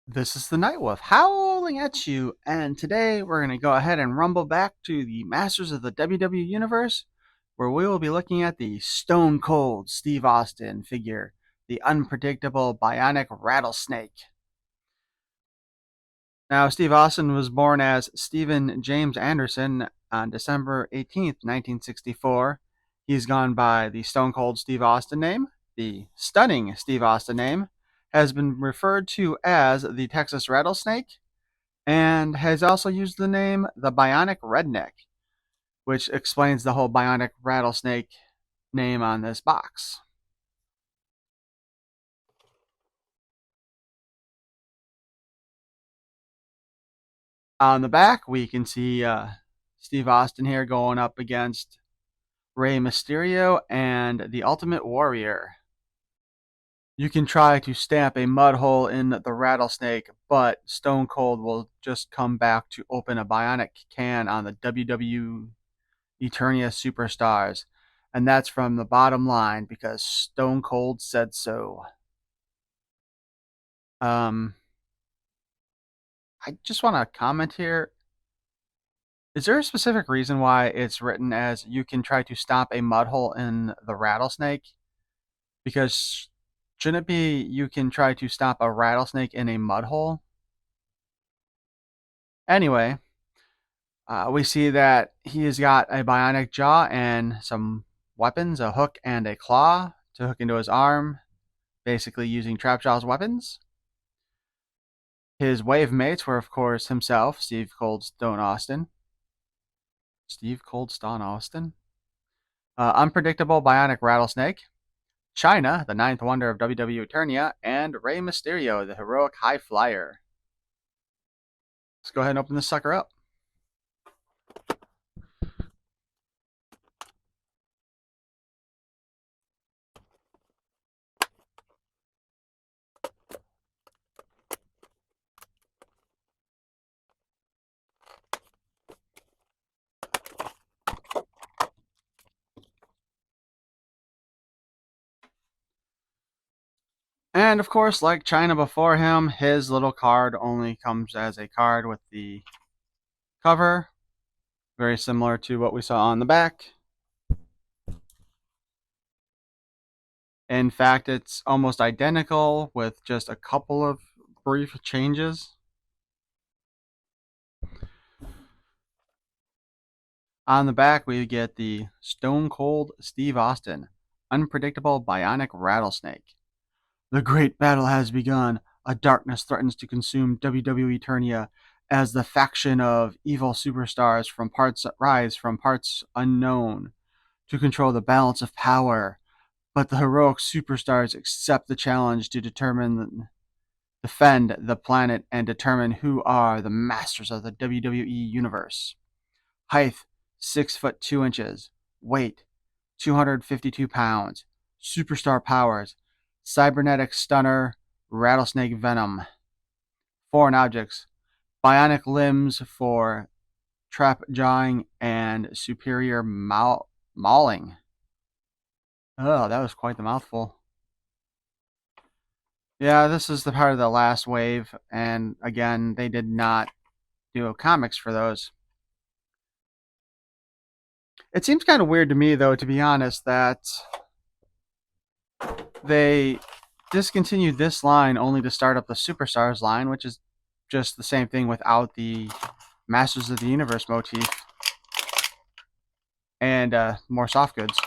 This is the Night Wolf howling at you, and today we're going to go ahead and rumble back to the Masters of the WWUniverse, where we will be looking at the Stone Cold Steve Austin figure, the unpredictable Bionic Rattlesnake. Now, Steve Austin was born as Stephen James Anderson on December 18th, 1964. He's gone by the Stone Cold Steve Austin name, the Stunning Steve Austin name, has been referred to as the Texas Rattlesnake, and has also used the name the Bionic Redneck, which explains the whole Bionic Rattlesnake name on this box. On the back, we can see Steve Austin here going up against Rey Mysterio and the Ultimate Warrior. You can try to stamp a mud hole in the rattlesnake, but Stone Cold will just come back to open a bionic can on the WWU Eternia Superstars. And that's from the bottom line because Stone Cold said so. Um, I just want to comment here. Is there a specific reason why it's written as you can try to stop a mud hole in the rattlesnake? Because shouldn't it be you can try to stop a rattlesnake in a mud hole? Anyway, we see that he has got a bionic jaw and some weapons, a hook and a claw to hook into his arm, basically using Trapjaw's weapons. His wave mates were, of course, himself, Steve Cold Stone Austin. Steve Cold Stone Austin? Unpredictable Bionic Rattlesnake. China, the ninth wonder of WW Eternia, and Rey Mysterio, the heroic high flyer. Let's go ahead and open this sucker up. And of course, like China before him, his little card only comes as a card with the cover, very similar to what we saw on the back. In fact, it's almost identical with just a couple of brief changes. On the back, we get the Stone Cold Steve Austin, unpredictable bionic rattlesnake. The great battle has begun. A darkness threatens to consume WWE Eternia as the faction of evil superstars from parts rise from parts unknown to control the balance of power. But the heroic superstars accept the challenge to defend the planet and determine who are the masters of the WWE Universe. Height 6'2". Weight 252 pounds. Superstar powers cybernetic stunner, rattlesnake venom. Foreign objects: bionic limbs for trap jawing and superior mauling. Oh, that was quite the mouthful. Yeah, this is the part of the last wave, and again, they did not do comics for those. It seems kind of weird to me, though, to be honest, that they discontinued this line only to start up the Superstars line, which is just the same thing without the Masters of the Universe motif and more soft goods.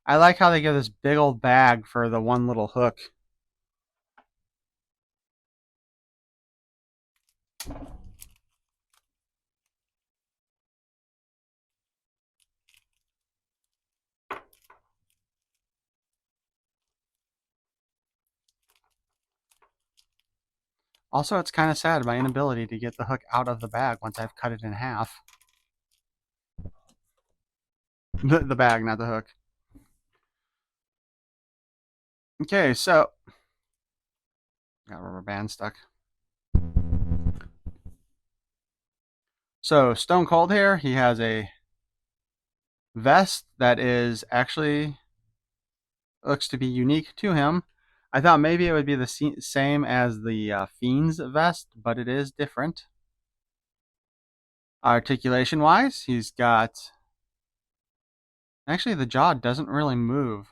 I like how they give this big old bag for the one little hook. Also, it's kind of sad, my inability to get the hook out of the bag once I've cut it in half. The bag, not the hook. Okay, so got a rubber band stuck. So Stone Cold here, he has a vest that is actually looks to be unique to him. I thought maybe it would be the same as the Fiend's vest, but it is different. Articulation wise, he's got. Actually, the jaw doesn't really move.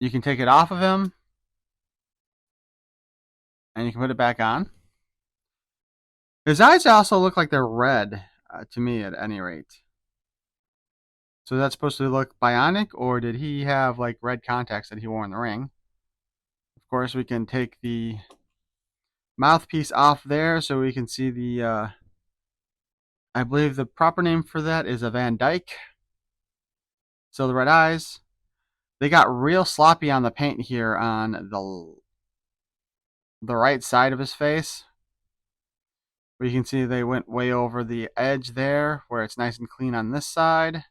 You can take it off of him, and you can put it back on. His eyes also look like they're red, to me at any rate. So that's supposed to look bionic, or did he have like red contacts that he wore in the ring? Of course, we can take the mouthpiece off there so we can see the. I believe the proper name for that is a Van Dyke. So the red eyes. They got real sloppy on the paint here on the right side of his face. We can see they went way over the edge there, where it's nice and clean on this side.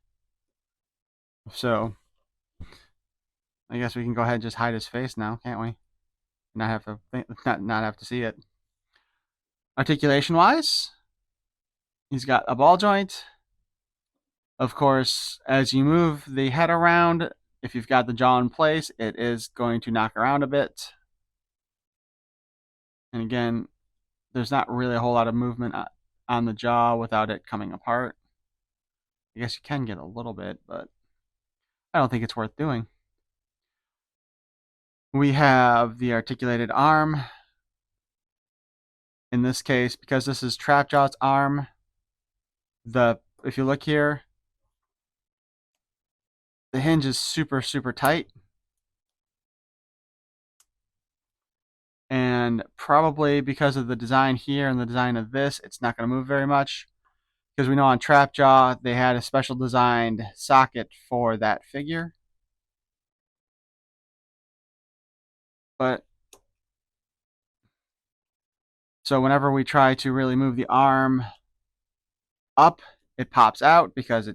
So I guess we can go ahead and just hide his face now, can't we? Not have to not have to see it. Articulation wise, he's got a ball joint. Of course, as you move the head around, if you've got the jaw in place, it is going to knock around a bit. And again, there's not really a whole lot of movement on the jaw without it coming apart. I guess you can get a little bit, but I don't think it's worth doing. We have the articulated arm. In this case, because this is Trapjaw's arm, if you look here, the hinge is super, super tight. And probably because of the design here and the design of this, it's not going to move very much. Because we know on Trapjaw, they had a special designed socket for that figure. But so whenever we try to really move the arm up, it pops out because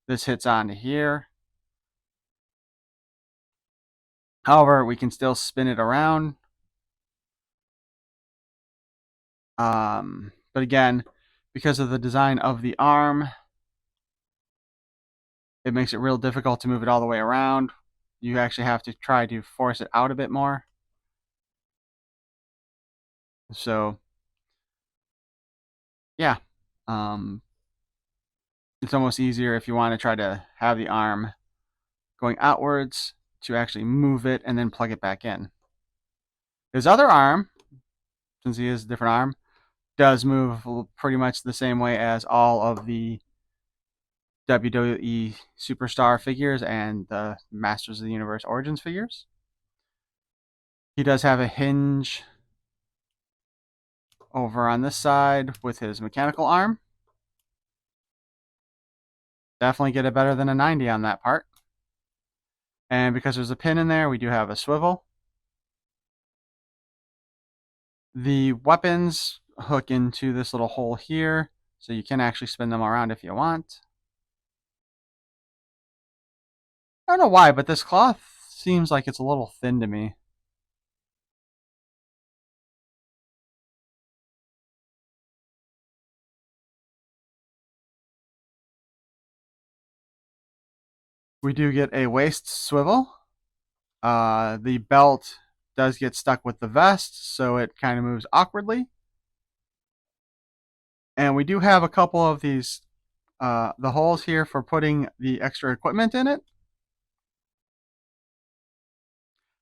this hits onto here. However, we can still spin it around. But again, because of the design of the arm, it makes it real difficult to move it all the way around. You actually have to try to force it out a bit more. So, yeah. It's almost easier if you want to try to have the arm going outwards to actually move it and then plug it back in. His other arm, since he is a different arm, does move pretty much the same way as all of the WWE Superstar figures and the Masters of the Universe Origins figures. He does have a hinge over on this side with his mechanical arm. Definitely get it better than a 90 on that part. And because there's a pin in there, we do have a swivel. The weapons hook into this little hole here, so you can actually spin them around if you want. I don't know why, but this cloth seems like it's a little thin to me. We do get a waist swivel. The belt does get stuck with the vest, so it kind of moves awkwardly. And we do have a couple of these, the holes here for putting the extra equipment in it.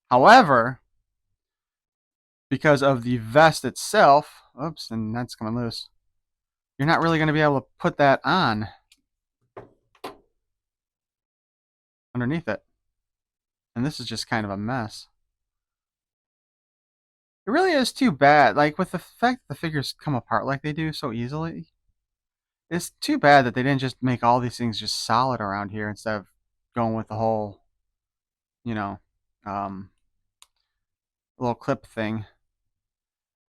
However, because of the vest itself, oops, and that's coming loose, you're not really going to be able to put that on underneath it. And this is just kind of a mess. It really is too bad. Like, with the fact that the figures come apart like they do so easily, it's too bad that they didn't just make all these things just solid around here instead of going with the whole, you know, um, little clip thing.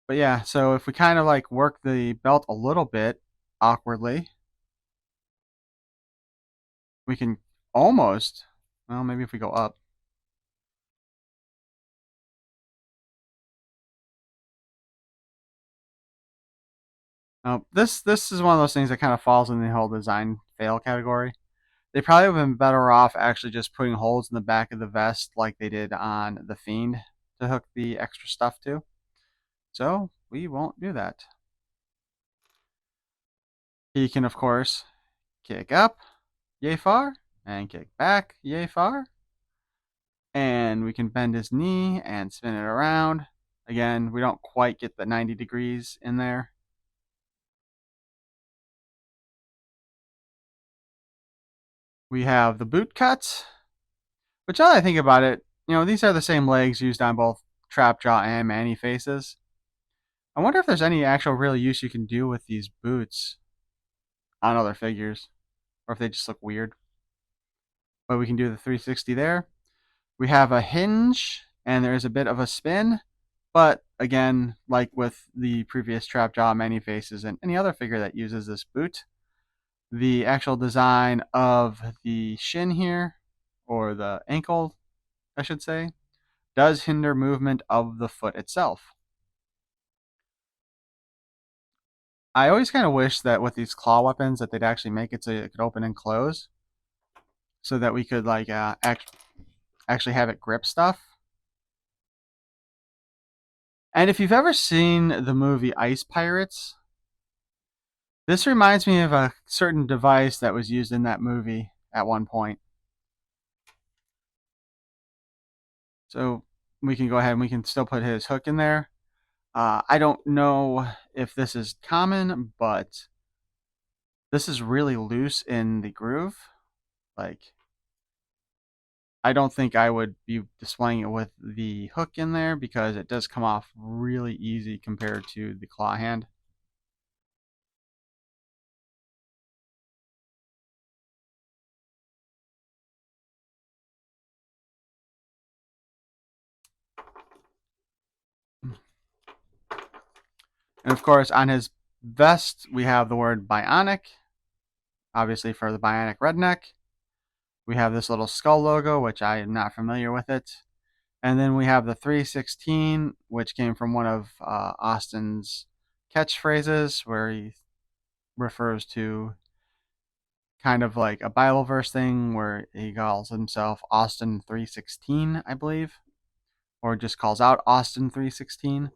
But yeah, so if we kind of like work the belt a little bit awkwardly, we can almost, well, maybe if we go up. This is one of those things that kind of falls in the whole design fail category. They probably would have been better off actually just putting holes in the back of the vest like they did on the Fiend to hook the extra stuff to. So we won't do that. He can, of course, kick up, yay far, and kick back, yay far. And we can bend his knee and spin it around. Again, we don't quite get the 90 degrees in there. We have the boot cuts, which now that I think about it, these are the same legs used on both Trapjaw and Manny faces. I wonder if there's any actual real use you can do with these boots on other figures, or if they just look weird. But we can do the 360 there. We have a hinge, and there is a bit of a spin. But again, like with the previous Trapjaw, Many Faces, and any other figure that uses this boot, the actual design of the shin here, or the ankle, I should say, does hinder movement of the foot itself. I always kind of wish that with these claw weapons that they'd actually make it so it could open and close, so that we could like actually have it grip stuff. And if you've ever seen the movie Ice Pirates, this reminds me of a certain device that was used in that movie at one point. So we can go ahead and we can still put his hook in there. I don't know if this is common, but this is really loose in the groove. Like, I don't think I would be displaying it with the hook in there because it does come off really easy compared to the claw hand. And of course, on his vest, we have the word Bionic, obviously for the Bionic redneck. We have this little skull logo, which I am not familiar with it. And then we have the 316, which came from one of Austin's catchphrases, where he refers to kind of like a Bible verse thing where he calls himself Austin 316, I believe, or just calls out Austin 316.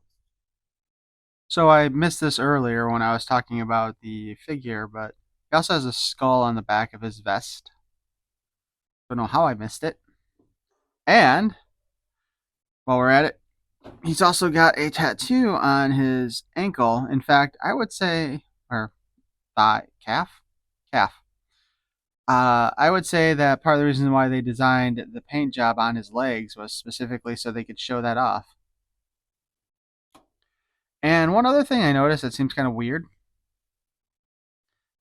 So I missed this earlier when I was talking about the figure, but he also has a skull on the back of his vest. Don't know how I missed it. And while we're at it, he's also got a tattoo on his ankle. In fact, I would say, or thigh, calf. I would say that part of the reason why they designed the paint job on his legs was specifically so they could show that off. And one other thing I noticed that seems kind of weird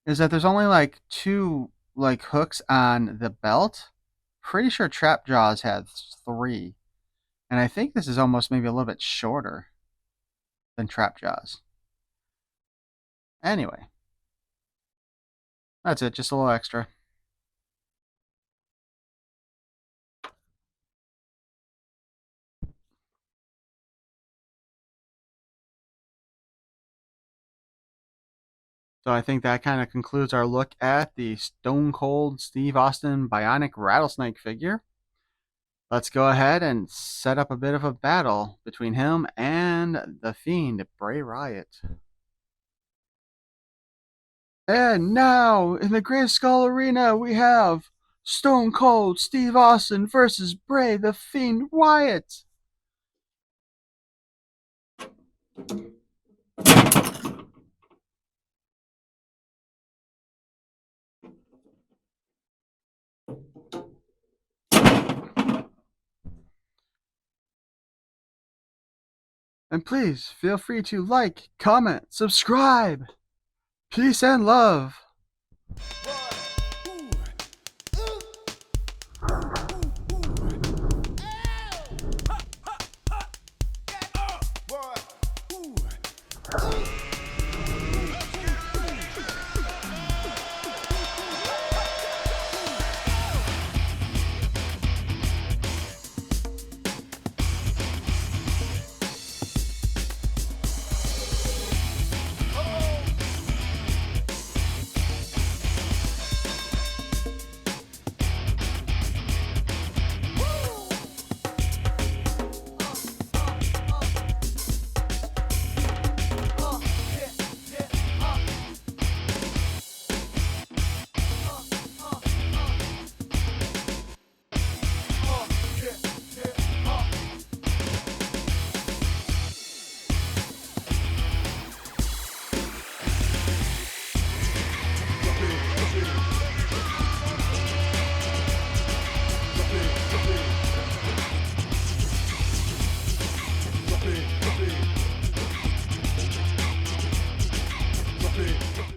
is that there's only like two like hooks on the belt. Pretty sure Trapjaw's had three, and I think this is almost maybe a little bit shorter than Trapjaw's. Anyway, that's it. Just a little extra. So I think that kind of concludes our look at the Stone Cold Steve Austin Bionic Rattlesnake figure. Let's go ahead and set up a bit of a battle between him and the Fiend, Bray Wyatt. And now, in the Great Skull Arena, we have Stone Cold Steve Austin versus Bray the Fiend Wyatt. And please feel free to like, comment, subscribe. Peace and love.